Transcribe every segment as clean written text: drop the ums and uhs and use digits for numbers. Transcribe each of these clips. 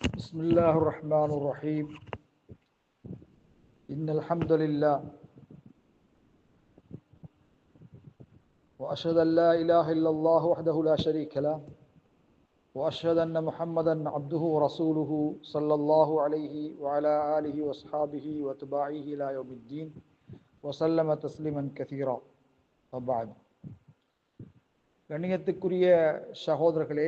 بسم الله الرحمن الرحيم. إن الحمد لله وأشهد أن لا إله إلا الله وحده لا شريك له وأشهد أن محمدا عبده ورسوله صلى الله عليه وعلى آله وأصحابه وتباعيه إلى يوم الدين وسلم تسليما كثيرا. وبعد. கண்ணியத்துக்குரிய சகோதரர்களே,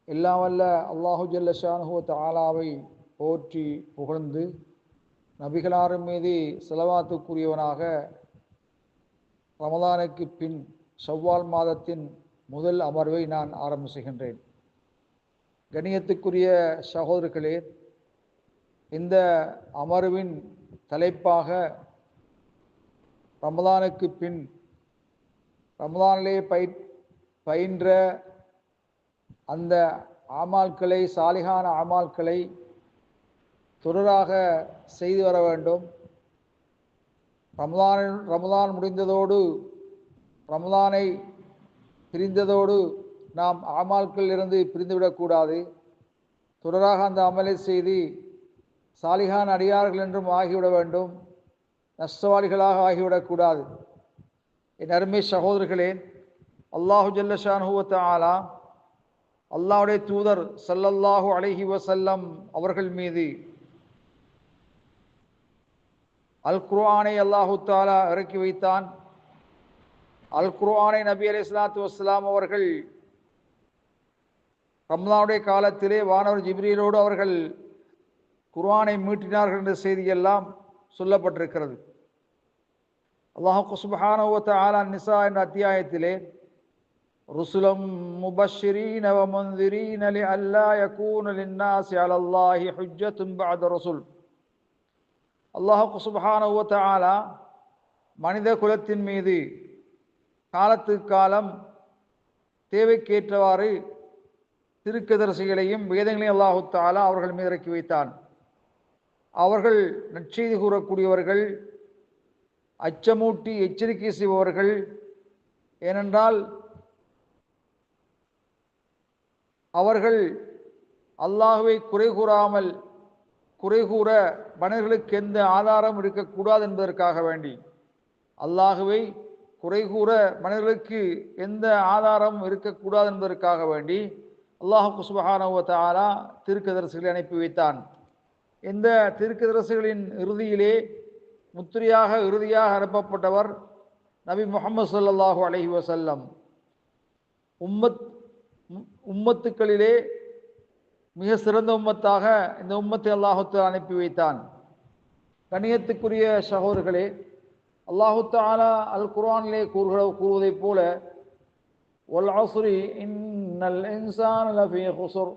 எல்லாம் வல்ல அல்லாஹு ஜல்ல ஷானுஹு தஆலாவை போற்றி புகழ்ந்து நபிகளாரின் மீது ஸலவாத்துக்குரியவனாக ரமலானுக்கு பின் ஷவ்வால் மாதத்தின் முதல் அமர்வை நான் ஆரம்பிச்சுகின்றேன். கண்ணியத்துக்குரிய சகோதரர்களே, இந்த அமர்வின் தலைப்பாக ரமலானுக்கு பின் ரமலானிலே பயின்ற அந்த ஆமால்களை, சாலிகான ஆமால்களை தொடராக செய்து வர வேண்டும். ரமலான் முடிந்ததோடு, ரமலானை பிரிந்ததோடு நாம் ஆமால்களில் இருந்து பிரிந்துவிடக்கூடாது. தொடராக அந்த அமலை செய்து சாலிகான அடியார்கள் என்றும் ஆகிவிட வேண்டும், நஷ்டவாளிகளாக ஆகிவிடக்கூடாது. என் அருமை சகோதரர்களே, அல்லாஹு ஜல்ல ஷானுஹு வ தஆலா அல்லாஹ்வுடைய தூதர் ஸல்லல்லாஹு அலைஹி வஸல்லம் அவர்கள் மீது அல் குர்ஆனை அல்லாஹு தஆலா இறக்கி வைத்தான். அல் குர்ஆனை நபி அலைஹிஸ்ஸலாத்து வஸ்ஸலாம் அவர்கள் ரமலானுடைய காலத்திலே வானவர் ஜிப்ரீலோடு அவர்கள் குர்ஆனை மீட்டினார்கள் என்ற செய்தியெல்லாம் சொல்லப்பட்டிருக்கிறது. அல்லாஹ் சுப்ஹானஹு வ தஆலா நிசா என்ற அத்தியாயத்திலே ருசுலம் முபஷ்ஷிரீன வ முன்திரீன லிஅல்லா யகூன லின்னாஸி அலல்லாஹி ஹுஜ்ஜத்துன் பஅத ரசூல். அல்லாஹ் சுப்ஹானஹு வ தஆலா மனித குலத்தின் மீது காலத்துக்கு காலம் தேவைக்கேற்றவாறு திருக்கதரிசிகளையும் வேதங்களையும் அல்லாஹு தஆலா அவர்கள் மீது இறக்கி வைத்தான். அவர்கள் நற்செய்தி கூறக்கூடியவர்கள், அச்சமூட்டி எச்சரிக்கை செய்பவர்கள். ஏனென்றால் அவர்கள் அல்லாஹுவை குறை கூறாமல், குறை கூற மனிதர்களுக்கு எந்த ஆதாரம் இருக்கக்கூடாது என்பதற்காக வேண்டி, அல்லாஹுவை குறை கூற மனிதர்களுக்கு எந்த ஆதாரம் இருக்கக்கூடாது என்பதற்காக வேண்டி அல்லாஹ் சுப்ஹானஹு வ தஆலா திருக்கதரிசிகளை அனுப்பி வைத்தான். இந்த திருக்கதரிசிகளின் இறுதியிலே இறுதியாக அனுப்பப்பட்டவர் நபி முஹம்மது ஸல்லல்லாஹு அலைஹி வஸல்லம். உம்மத்துக்களிலே மிக சிறந்த உம்மத்தாக இந்த உம்மத்தை அல்லாஹு தஆலா அனுப்பி வைத்தான். கண்ணியத்துக்குரிய சகோதரர்களே, அல்லாஹு தஆலா அல் குர்ஆனிலே கூறுவதைப் போல வல் அஸ்ரி இன்னல் இன்சான லஃபீ குஸ்ர்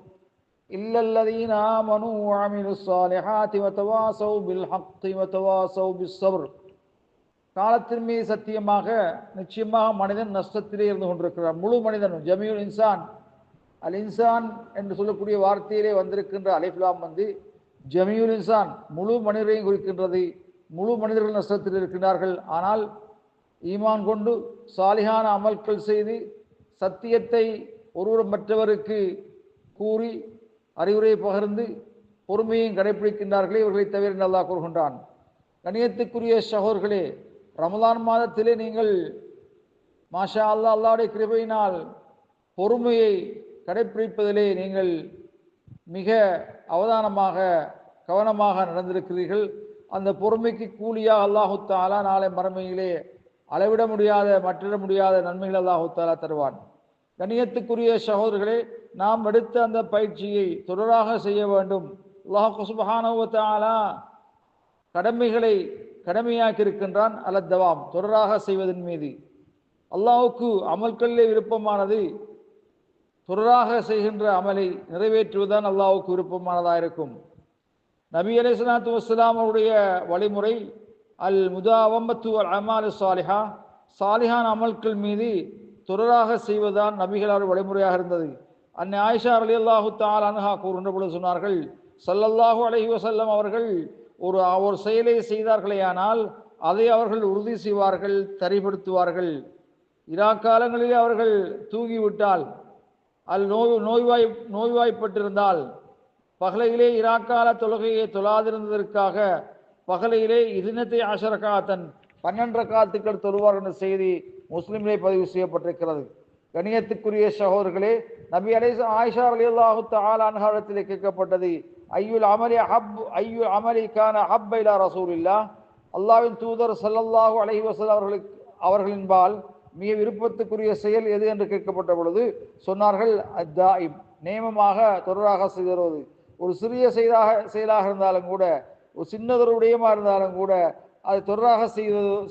இல்லல்லதீன ஆமனூ வ அமிலுஸ் ஸாலிஹாத்தி வ தவாஸவ் பில் ஹக்கி வ தவாஸவ் பிஸ் ஸப்ர். காலத்தின் மீது சத்தியமாக, நிச்சயமாக மனிதன் நஷ்டத்திலே இருந்து கொண்டிருக்கிறார். முழு மனிதன், ஜமீஉல் இன்சான், அல் இன்சான் என்று சொல்லக்கூடிய வார்த்தையிலே வந்திருக்கின்ற அலிஃப் லாம் ஜமீஉல் இன்சான், முழு மனிதரையும் குறிக்கின்றது. முழு மனிதர்கள் நஷ்டத்தில் இருக்கின்றார்கள். ஆனால் ஈமான் கொண்டு சாலிகான அமல்கள் செய்து சத்தியத்தை ஒருவர் மற்றவருக்கு கூறி அறிவுரை பகிர்ந்து பொறுமையும் கடைபிடிக்கின்றார்களே, இவர்களை தவிர அல்லாஹ் கூறுகின்றான். கண்ணியத்துக்குரிய சகோதரர்களே, ரமலான் மாதத்திலே நீங்கள் மாஷா அல்லாஹ், அல்லாஹ்வுடைய கிருபையினால் பொறுமையை கடைபிடிப்பதிலே நீங்கள் மிக அவதானமாக, கவனமாக நடந்திருக்கிறீர்கள். அந்த பொறுமைக்கு கூலியாக அல்லாஹு தஆலா நாளை மறுமையிலே அளவிட முடியாத, மற்றிட முடியாத நன்மைகள் அல்லாஹு தஆலா தருவான். கண்ணியத்துக்குரிய சகோதரர்களே, நாம் எடுத்த அந்த பயிற்சியை தொடராக செய்ய வேண்டும். அல்லாஹ் சுப்ஹானஹு வ தஆலா கடமைகளை கடமையாக்கி இருக்கின்றான் அலத்தவாம், தொடராக செய்வதன் மீது. அல்லாஹ்வுக்கு அமல்களிலே விருப்பமானது தொடராக செய்கின்ற அமலை நிறைவேற்றுவதுதான் அல்லாஹ்வுக்கு விருப்பமானதாக இருக்கும். நபி அலைஹிஸ்ஸலாத்து வஸ்ஸலாம் அவருடைய வழிமுறை அல் முதாவமத்து வல் அமாலு ஸாலிஹா, சாலிஹான அமல்கள் மீது தொடராக செய்வதுதான் நபிகளார் வழிமுறையாக இருந்தது. அன்னை ஆயிஷா ரலியல்லாஹு தஆலா அன்ஹா கூறுகின்ற பொழுது சொன்னார்கள், ஸல்லல்லாஹு அலைஹி வஸல்லம் அவர்கள் ஒரு செயலை செய்தார்களேயானால் அதை அவர்கள் உறுதி செய்வார்கள், தரிப்படுத்துவார்கள். இராக்காலங்களிலே அவர்கள் தூங்கிவிட்டால், நோய்வாய்ப்பட்டிருந்தால் பகலையிலே இராக்கால தொழுகையை தொழாதிருந்ததற்காக பகலையிலே இருநத்தை ஆஷரகாத்தன் 12 ரக்காத்துக்கள் தொழுவார் என்ற செய்தி முஸ்லிமிலே பதிவு செய்யப்பட்டிருக்கிறது. கணியத்துக்குரிய சகோதரர்களே, நபி ஆயிஷா ரலியல்லாஹு தஆலா அன்ஹாவிடத்திலே கேட்கப்பட்டது, ஐயுல் அமலி கான ஹப்ப இலா ரசூலில்லாஹ், அல்லாஹ்வின் தூதர் ஸல்லல்லாஹு அலைஹி வஸல்லம் அவர்களின்பால் மிக விருப்பத்துக்குரிய செயல் எது என்று கேட்கப்பட்ட பொழுது சொன்னார்கள், அத்தாயிம், நேமமாக தொடராக செய்து. ஒரு சிறிய செயலாக இருந்தாலும் கூட, ஒரு சின்னதொரு விடயமாக இருந்தாலும் கூட அதை தொடராக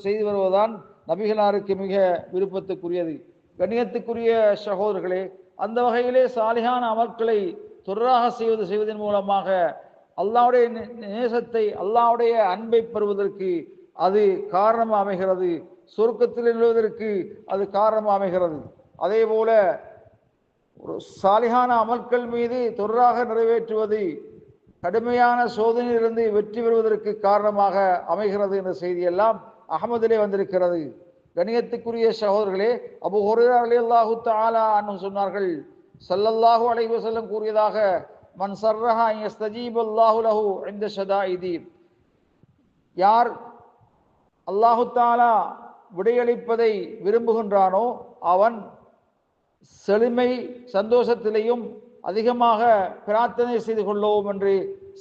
செய்து வருவதுதான் நபிகளாருக்கு மிக விருப்பத்துக்குரியது. கண்ணியத்துக்குரிய சகோதரர்களே, அந்த வகையிலே சாலிஹான அமல்களை தொடராக செய்வதன் மூலமாக அல்லாஹ்வுடைய நேசத்தை, அல்லாஹ்வுடைய அன்பை பெறுவதற்கு அது காரணமாக அமைகிறது. சொர்க்கத்தில் நுழைவதற்கு அது காரணமாக அமைகிறது. அதே போல ஒரு சாலிஹான அமல்கள் மீது தொடராக நிறைவேற்றுவது கடுமையான சோதனையிலிருந்து வெற்றி பெறுவதற்கு காரணமாக அமைகிறது என்ற செய்தியெல்லாம் அஹ்மதிலே வந்திருக்கிறது. கணியத்துக்குரிய சகோதரர்களே, அபூ ஹுரைரா ரலியல்லாஹு தஆலா அன்ஹு சொன்னார்கள், ஸல்லல்லாஹு அலைஹி வஸல்லம் கூறியதாக, மன் சர்ரஹா யஸ்தஜீபல்லாஹு லஹு இன்த ஷதாயிதி, யார் அல்லாஹு தஆலா விடையளிப்பதை விரும்புகின்றானோ அவன் செழுமை சந்தோஷத்திலேயும் அதிகமாக பிரார்த்தனை செய்து கொள்ளவும் என்று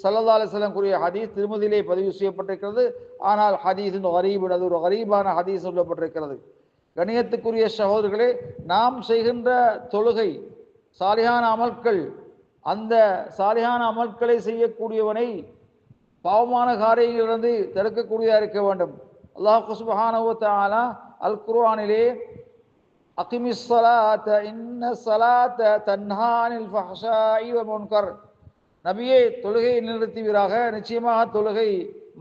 ஸல்லல்லாஹு அலைஹி வஸல்லம் கூறிய ஹதீஸ் திருமதியிலே பதிவு செய்யப்பட்டிருக்கிறது. ஆனால் ஹதீஸின் கரீப், அது ஒரு கரீபான ஹதீஸ் சொல்லப்பட்டிருக்கிறது. கணியத்துக்குரிய சகோதரர்களே, நாம் செய்கின்ற தொழுகை, சாலிஹான அமல்கள், அந்த சாலிஹான அமல்களை செய்யக்கூடியவனை பாவமான காரியங்களிலிருந்து தடுக்கக்கூடியதாக இருக்க வேண்டும். அல்லாஹ் சுப்ஹானஹு வ தஆலா அல் குர்ஆனிலே அகிமிஸ் ஸலாத இன்ன ஸலாத தன்ஹா அனில் ஃபஹ்ஷாஇ வல் முன்கர், நபியே தொழுகையை நிறுத்துவீராக, நிச்சயமாக தொழுகை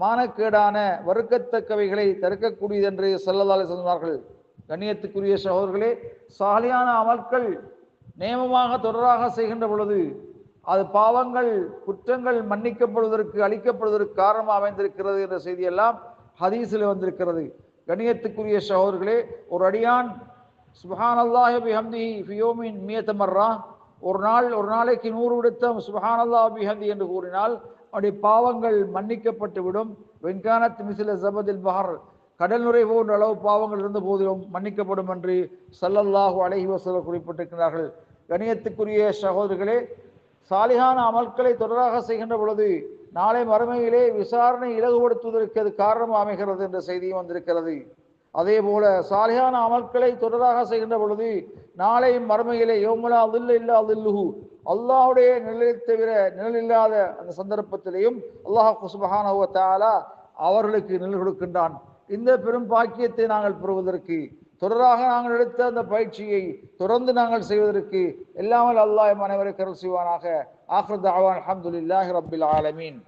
மானக்கேடான வறுக்கத்தக்கவைகளை தடுக்கக்கூடியது என்று ஸல்லல்லாஹு அலைஹி வஸல்லம் சொன்னார்கள். கண்ணியத்துக்குரிய சகோதரர்களே, சாலியான அமல்கள் நேமமாக தொடராக செய்கின்ற பொழுது அது பாவங்கள் குற்றங்கள் மன்னிக்கப்படுவதற்கு அளிக்கப்படுவதற்கு காரணமாக அமைந்திருக்கிறது என்ற செய்தியெல்லாம் ஹதீஸில் வந்திருக்கிறது. கண்ணியத்துக்குரிய சகோதரர்களே, ஒரு அடியான் சுப்ஹானல்லாஹி பிஹம்திஹி ஃபி யௌமின் மியத மர்ரா, ஒரு நாளைக்கு 100 விடுத்தம் சுப்ஹானல்லாஹி பிஹம்தி என்று கூறினால் அவருடைய பாவங்கள் மன்னிக்கப்பட்டு விடும். வென்கானத் மிஸ்ல ஜபதில் பஹர், கடல் நுரை போன்ற அளவு பாவங்கள் இருந்த போதிலும் மன்னிக்கப்படும் என்று ஸல்லல்லாஹு அலைஹி வஸல்லம் குறிப்பிட்டிருக்கிறார்கள். கணியத்துக்குரிய சகோதரர்களே, சாலிஹான அமல்களை தொடராக செய்கின்ற பொழுது நாளை மறுமையிலே விசாரணை இலகுபடுத்துவதற்கு அது காரணமாக அமைகிறது என்ற செய்தியும் வந்திருக்கிறது. அதே போல சாலிஹான அமல்களை தொடராக செய்கின்ற பொழுது நாளை மறுமையிலே யௌமுலா தில்ல இல்லா தில்லுஹு, அல்லாஹ்வுடைய நிழலை தவிர நிழல் இல்லாத அந்த சந்தர்ப்பத்திலேயும் அல்லாஹ் சுப்ஹானஹு வ தஆலா அவர்களுக்கு நிழல் கொடுக்கின்றான். இந்த பெரும் பாக்கியத்தை நாங்கள் பெறுவதற்கு, தொடராக நாங்கள் எடுத்த அந்த பயிற்சியை தொடர்ந்து நாங்கள் செய்வதற்கு எல்லாமல் அல்லாஹ் அனைவரை கருள் செய்வானாக. ஆகிர் தஅவானா அல்ஹம்துலில்லாஹி ரப்பில் ஆலமீன்.